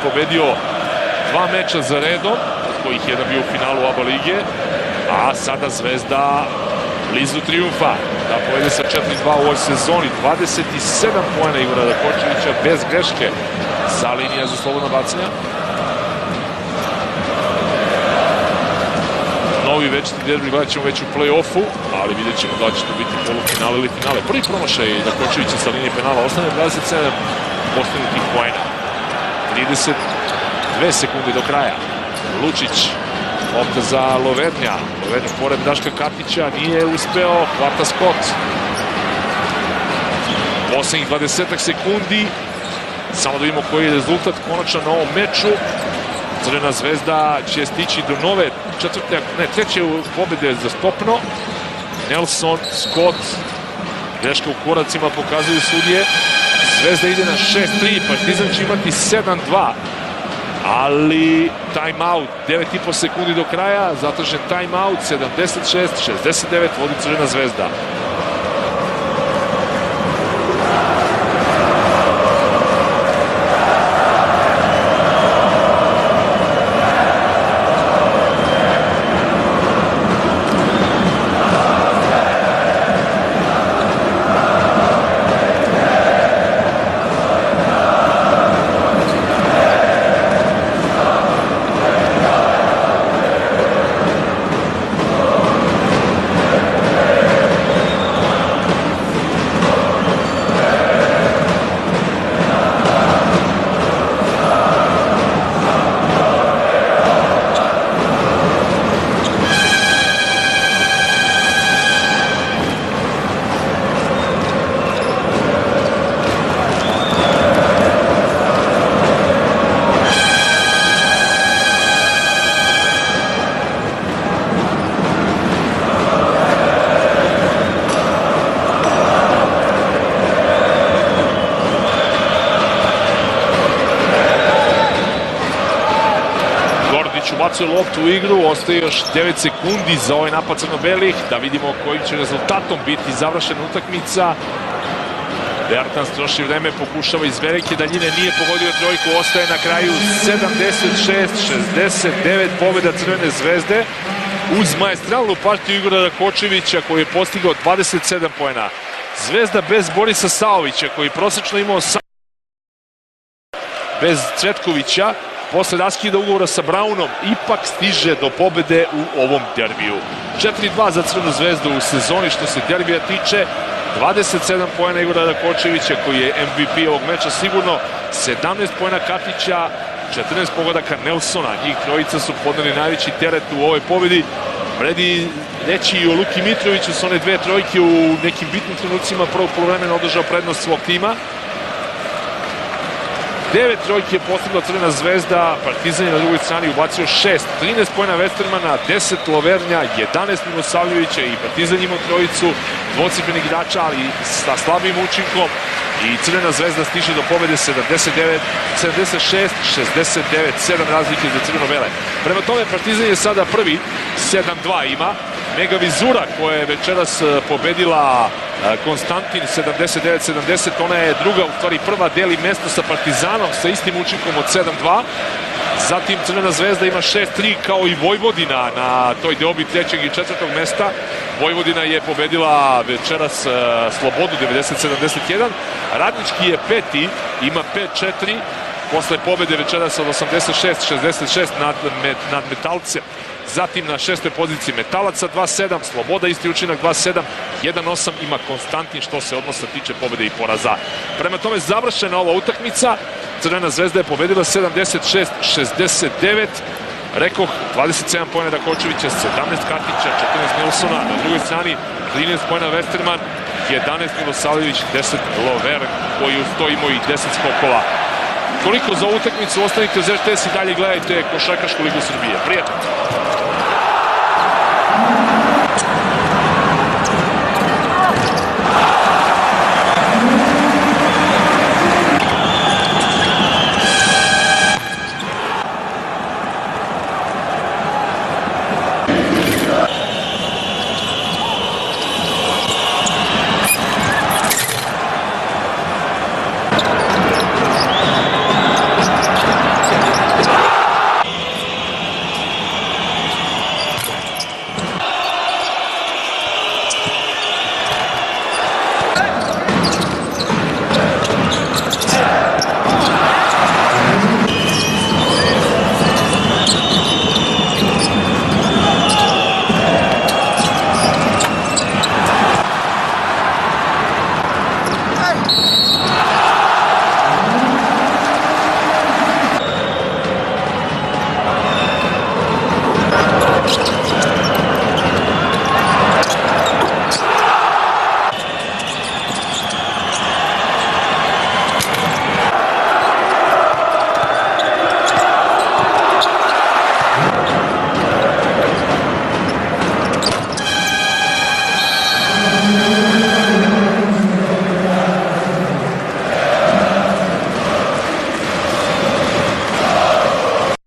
pobedio 2 meča za redom, od kojih jedan bio u finalu ABA lige, a sada Zvezda blizu trijumfa, da povede sa 4-2 u ovoj sezoni. 27 poena Igora Rakočevića bez greške sa linija za slobodna bacanja. Novi večiti derbi gledat ćemo već u play-offu, ali vidjet ćemo da će to biti polufinale ili finale. Prvi promašaj Rakočevića sa linije penala, ostane 27 postavljenih poena. 32 sekunde do kraja. Lučić, lopta za Lovernja. Lovernja pored Daška Katića nije uspeo, hvata skot. Poslednjih 20 sekundi. Samo da vidimo koji je rezultat konačan na ovom meču. Crvena Zvezda će stići do nove treće pobede za stopno. Nelson, Scott, greška u koracima pokazuju sudije. Zvezda ide na 6-3, Partizan će imati 7-2. Ali time-out, 9,5 sekundi do kraja, zatražen time-out, 76-69, vodi Crvena Zvezda. Ubacuje loptu u igru, ostaje još 9 sekundi za ovaj napad crno-belih, da vidimo kojim će rezultatom biti završena utakmica. Bertans troši vreme, pokušava iz velike daljine, nije pogodio trojku, ostaje na kraju 76-69, pobeda Crvene Zvezde uz maestralnu partiju Igora Rakočevića koji je postigao 27 poena. Zvezda bez Borisa Saovića koji je prosečno imao bez Cvetkovića, posle raskida ugovora sa Braunom, ipak stiže do pobede u ovom derbiju. 4-2 za Crvenu Zvezdu u sezoni što se derbija tiče. 27 poena Igora Rakočevića koji je MVP ovog meča sigurno. 17 poena Katića, 14 pogodaka Nelsona. Njih trojica su podneli najveći teret u ovoj pobedi. Vredi reći i o Luki Mitroviću sa one 2 trojke u nekim bitnim trenucima prvog poluvremena održao prednost svog tima. 9 trojke je postigla Crvena Zvezda, Partizan je na drugoj strani ubacio 6, 13 pojena Westermana, 10 Lovernja, 11 Milosavljevića i Partizan ima trojicu dvocifrenih igrača, ali sa slabim učinkom i Crvena Zvezda stiže do pobede 76-69, 7 razlike za crveno-bele. Prema tome Partizan je sada prvi, 7-2 ima. Mega Vizura koja je večeras pobedila Konstantin 79-70, ona je druga, u stvari prva, deli mesto sa Partizanom sa istim učinkom od 7-2. Zatim Crvena Zvezda ima 6-3 kao i Vojvodina na toj deobi 3. i 4. mesta. Vojvodina je pobedila večeras Slobodu 90-71. Radnički je peti, ima 5-4 posle pobede večeras od 86-66 nad Metalcem. Zatim na 6. poziciji Metalaca 2-7, Sloboda isti učinak 2-7, 1-8 ima Konstantin što se odnosa tiče pobede i poraza. Prema tome završena ova utakmica, Crvena Zvezda je pobedila 76-69, rekoh 27 pojena Rakočevića, 17 Katića, 14 Nelsona, na drugoj strani 13 pojena Westerman, 11 Milosavljević, 10 Lovern koji uz to imao i 10 skokova. Toliko za utakmicu, ostanite uz RTS i dalje gledajte Košarkašku ligu Srbije. Prijatno!